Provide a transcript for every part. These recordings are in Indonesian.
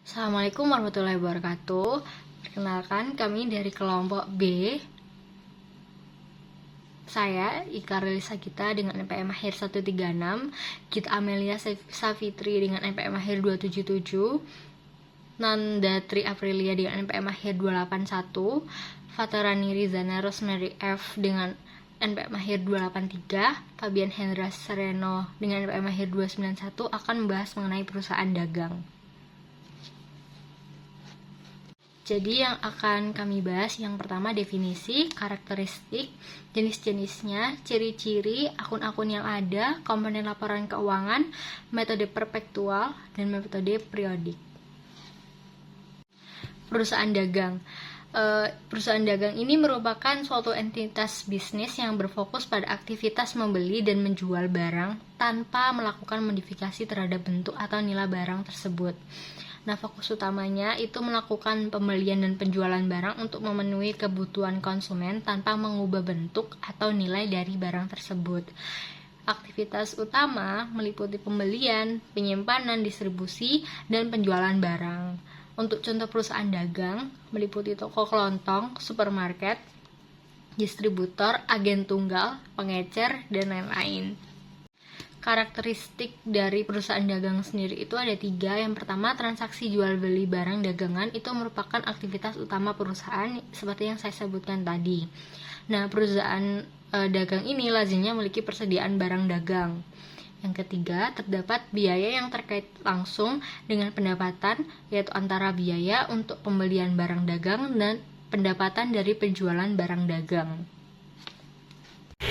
Assalamualaikum warahmatullahi wabarakatuh. Perkenalkan, kami dari kelompok B. Saya Ika Relisa Gita dengan NPM Akhir 136, Gita Amelia Safitri dengan NPM Akhir 277, Nanda Tri Aprilia dengan NPM Akhir 281, Fatarani Rizana Rosemary F dengan NPM Akhir 283, Fabian Hendra Sereno dengan NPM Akhir 291 akan membahas mengenai perusahaan dagang. Jadi yang akan kami bahas yang pertama definisi, karakteristik, jenis-jenisnya, ciri-ciri, akun-akun yang ada, komponen laporan keuangan, metode perpetual, dan metode periodik. Perusahaan dagang. Perusahaan dagang ini merupakan suatu entitas bisnis yang berfokus pada aktivitas membeli dan menjual barang tanpa melakukan modifikasi terhadap bentuk atau nilai barang tersebut. Nah, fokus utamanya itu melakukan pembelian dan penjualan barang untuk memenuhi kebutuhan konsumen tanpa mengubah bentuk atau nilai dari barang tersebut. Aktivitas utama meliputi pembelian, penyimpanan, distribusi, dan penjualan barang. Untuk contoh perusahaan dagang meliputi toko kelontong, supermarket, distributor, agen tunggal, pengecer, dan lain-lain. Karakteristik dari perusahaan dagang sendiri itu ada 3. Yang pertama, transaksi jual beli barang dagangan itu merupakan aktivitas utama perusahaan seperti yang saya sebutkan tadi. Nah, perusahaan dagang ini lazimnya memiliki persediaan barang dagang. Yang ketiga, terdapat biaya yang terkait langsung dengan pendapatan, yaitu antara biaya untuk pembelian barang dagang dan pendapatan dari penjualan barang dagang.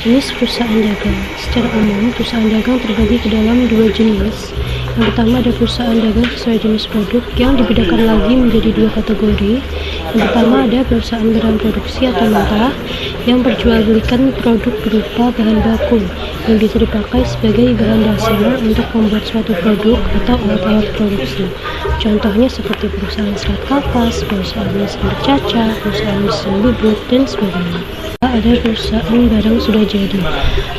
Jenis perusahaan dagang. Secara umum, perusahaan dagang terbagi ke dalam 2 jenis. Yang pertama ada perusahaan dagang sesuai jenis produk yang dibedakan lagi menjadi 2 kategori. Yang pertama ada perusahaan barang produksi atau mentah yang perjualbelikan produk berupa bahan baku yang bisa dipakai sebagai bahan dasar untuk membuat suatu produk atau alat-alat produksi. Contohnya seperti perusahaan serat kapas, perusahaan mesin berkaca, perusahaan mesin bubut, dan sebagainya. Ada perusahaan barang sudah jadi.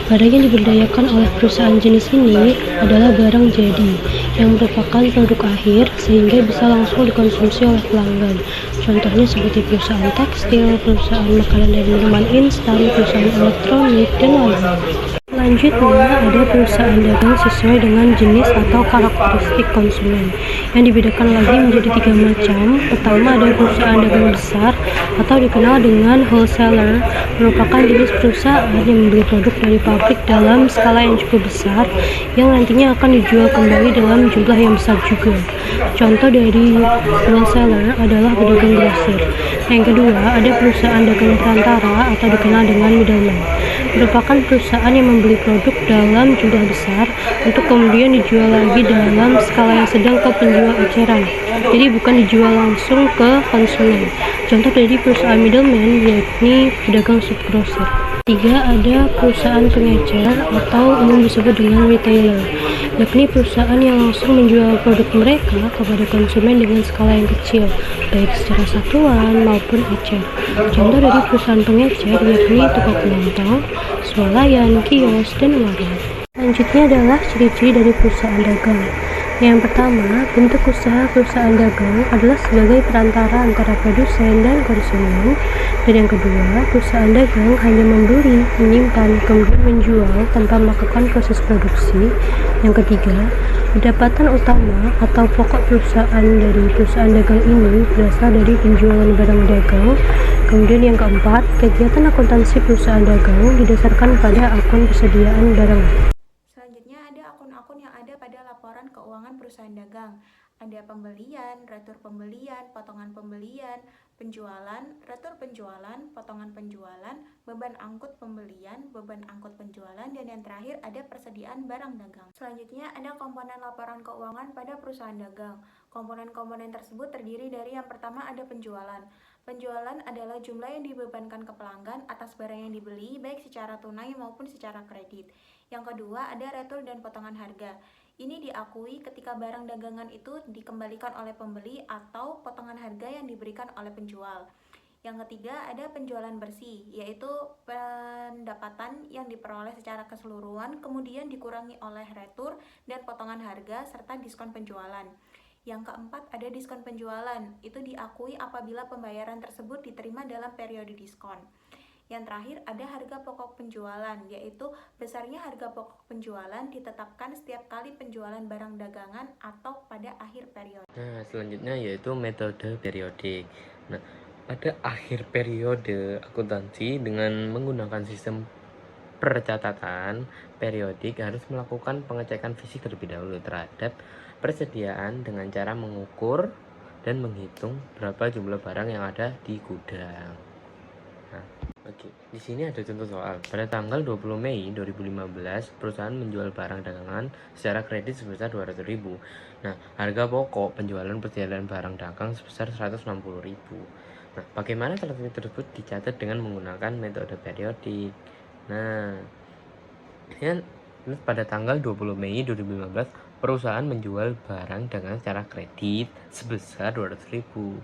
Barang yang diberdayakan oleh perusahaan jenis ini adalah barang jadi, yang merupakan produk akhir sehingga bisa langsung dikonsumsi oleh pelanggan. Contohnya seperti perusahaan tekstil, perusahaan makanan dan minuman instan, perusahaan elektronik, dan lain-lain. Selanjutnya ada perusahaan dagang sesuai dengan jenis atau karakteristik konsumen yang dibedakan lagi menjadi 3 macam. Pertama ada perusahaan dagang besar atau dikenal dengan wholesaler, merupakan jenis perusahaan yang membeli produk dari pabrik dalam skala yang cukup besar yang nantinya akan dijual kembali dalam jumlah yang besar juga. Contoh dari wholesaler adalah pedagang grosir. Yang kedua ada perusahaan dagang perantara atau dikenal dengan middleman, merupakan perusahaan yang membeli produk dalam jumlah besar untuk kemudian dijual lagi dalam skala yang sedang ke penjual eceran, jadi bukan dijual langsung ke konsumen. Contoh dari perusahaan middleman yakni pedagang subgrosir. 3. Ada perusahaan pengecer atau umum disebut dengan retailer, yakni perusahaan yang langsung menjual produk mereka kepada konsumen dengan skala yang kecil, baik secara satuan maupun ecer. Contoh dari perusahaan pengecer yakni toko kelontong, swalayan, kios, dan warung. Selanjutnya adalah ciri-ciri dari perusahaan dagang. Yang pertama, bentuk usaha perusahaan dagang adalah sebagai perantara antara produsen dan konsumen. Dan yang kedua, perusahaan dagang hanya membeli, menyimpan, kemudian menjual tanpa melakukan proses produksi. Yang ketiga, pendapatan utama atau pokok perusahaan dari perusahaan dagang ini berasal dari penjualan barang dagang. Kemudian yang keempat, kegiatan akuntansi perusahaan dagang didasarkan pada akun persediaan barang. Selanjutnya ada akun-akun yang ada pada laporan keuangan perusahaan dagang. Ada pembelian, retur pembelian, potongan pembelian, penjualan, retur penjualan, potongan penjualan, beban angkut pembelian, beban angkut penjualan, dan yang terakhir ada persediaan barang dagang. Selanjutnya ada komponen laporan keuangan pada perusahaan dagang. Komponen-komponen tersebut terdiri dari yang pertama ada penjualan. Penjualan adalah jumlah yang dibebankan ke pelanggan atas barang yang dibeli baik secara tunai maupun secara kredit. Yang kedua ada retur dan potongan harga. Ini diakui ketika barang dagangan itu dikembalikan oleh pembeli atau potongan harga yang diberikan oleh penjual. Yang ketiga ada penjualan bersih, yaitu pendapatan yang diperoleh secara keseluruhan kemudian dikurangi oleh retur dan potongan harga serta diskon penjualan. Yang keempat, ada diskon penjualan. Itu diakui apabila pembayaran tersebut diterima dalam periode diskon. Yang terakhir, ada harga pokok penjualan, yaitu besarnya harga pokok penjualan ditetapkan setiap kali penjualan barang dagangan atau pada akhir periode. Nah, selanjutnya yaitu metode periodik. Nah, pada akhir periode akuntansi dengan menggunakan sistem percatatan periodik harus melakukan pengecekan fisik terlebih dahulu terhadap persediaan dengan cara mengukur dan menghitung berapa jumlah barang yang ada di gudang. Nah, oke, di sini ada contoh soal. Pada tanggal 20 Mei 2015, perusahaan menjual barang dagangan secara kredit sebesar 200.000. Nah, harga pokok penjualan perjalanan barang dagang sebesar 160.000. Nah, bagaimana transaksi tersebut dicatat dengan menggunakan metode periodik? Nah, pada tanggal 20 Mei 2015, perusahaan menjual barang dagangan secara kredit sebesar 200.000.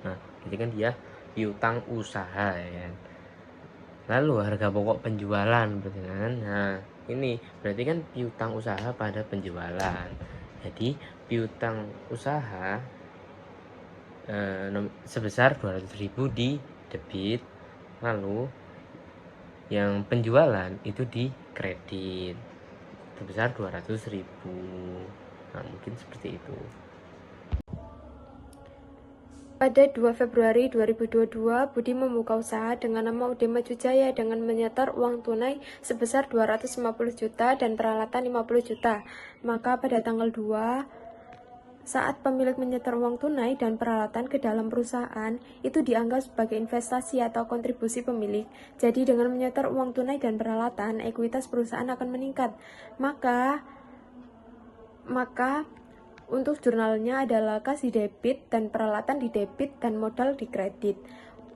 Nah, berarti kan dia piutang usaha ya kan. Lalu harga pokok penjualan berarti kan. Nah, ini berarti kan piutang usaha pada penjualan. Jadi piutang usaha sebesar 200.000 di debit, lalu yang penjualan itu di kredit sebesar 200.000. Nah, mungkin seperti itu. Pada 2 Februari 2022, Budi membuka usaha dengan nama UD Maju Jaya dengan menyetor uang tunai sebesar 250 juta dan peralatan 50 juta. Maka pada tanggal 2, saat pemilik menyetor uang tunai dan peralatan ke dalam perusahaan, itu dianggap sebagai investasi atau kontribusi pemilik. Jadi dengan menyetor uang tunai dan peralatan, ekuitas perusahaan akan meningkat. Maka untuk jurnalnya adalah kas di debit dan peralatan di debit dan modal di kredit.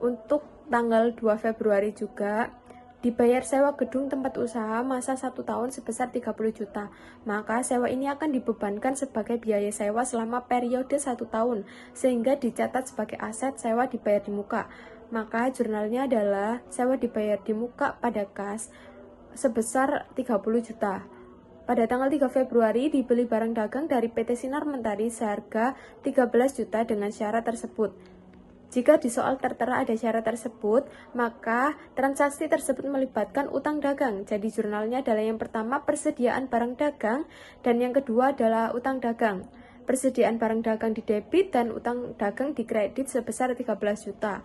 Untuk tanggal 2 Februari juga dibayar sewa gedung tempat usaha masa 1 tahun sebesar 30 juta. Maka sewa ini akan dibebankan sebagai biaya sewa selama periode 1 tahun sehingga dicatat sebagai aset sewa dibayar di muka. Maka jurnalnya adalah sewa dibayar di muka pada kas sebesar 30 juta. Pada tanggal 3 Februari dibeli barang dagang dari PT Sinar Mentari seharga 13 juta dengan syarat tersebut. Jika di soal tertera ada syarat tersebut, maka transaksi tersebut melibatkan utang dagang. Jadi jurnalnya adalah yang pertama persediaan barang dagang dan yang kedua adalah utang dagang. Persediaan barang dagang di debit dan utang dagang di kredit sebesar 13 juta.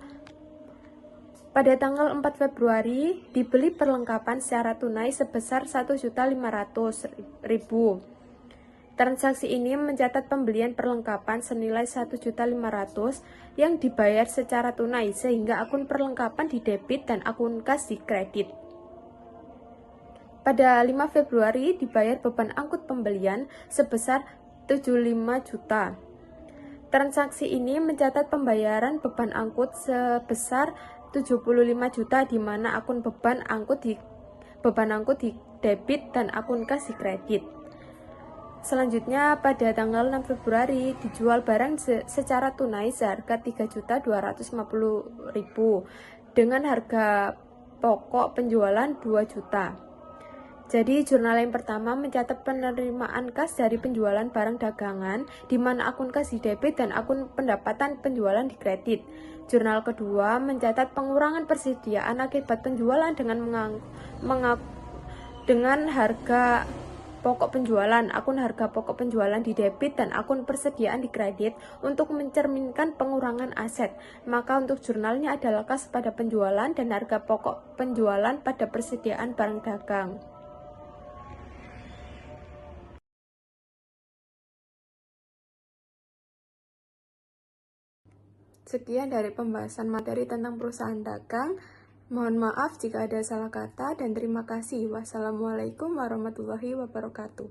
Pada tanggal 4 Februari dibeli perlengkapan secara tunai sebesar 1.500.000. Transaksi ini mencatat pembelian perlengkapan senilai 1.500.000 yang dibayar secara tunai sehingga akun perlengkapan di debit dan akun kas di kredit. Pada 5 Februari dibayar beban angkut pembelian sebesar 75 juta. Transaksi ini mencatat pembayaran beban angkut sebesar 75 juta di mana akun beban angkut di debit dan akun kas di kredit. Selanjutnya pada tanggal 6 Februari dijual barang secara tunai seharga 3.250.000 dengan harga pokok penjualan 2 juta. Jadi jurnal yang pertama mencatat penerimaan kas dari penjualan barang dagangan di mana akun kas di debit dan akun pendapatan penjualan di kredit. Jurnal kedua mencatat pengurangan persediaan akibat penjualan dengan harga pokok penjualan, akun harga pokok penjualan di debit dan akun persediaan di kredit untuk mencerminkan pengurangan aset. Maka untuk jurnalnya adalah kas pada penjualan dan harga pokok penjualan pada persediaan barang dagang. Sekian dari pembahasan materi tentang perusahaan dagang. Mohon maaf jika ada salah kata dan terima kasih. Wassalamualaikum warahmatullahi wabarakatuh.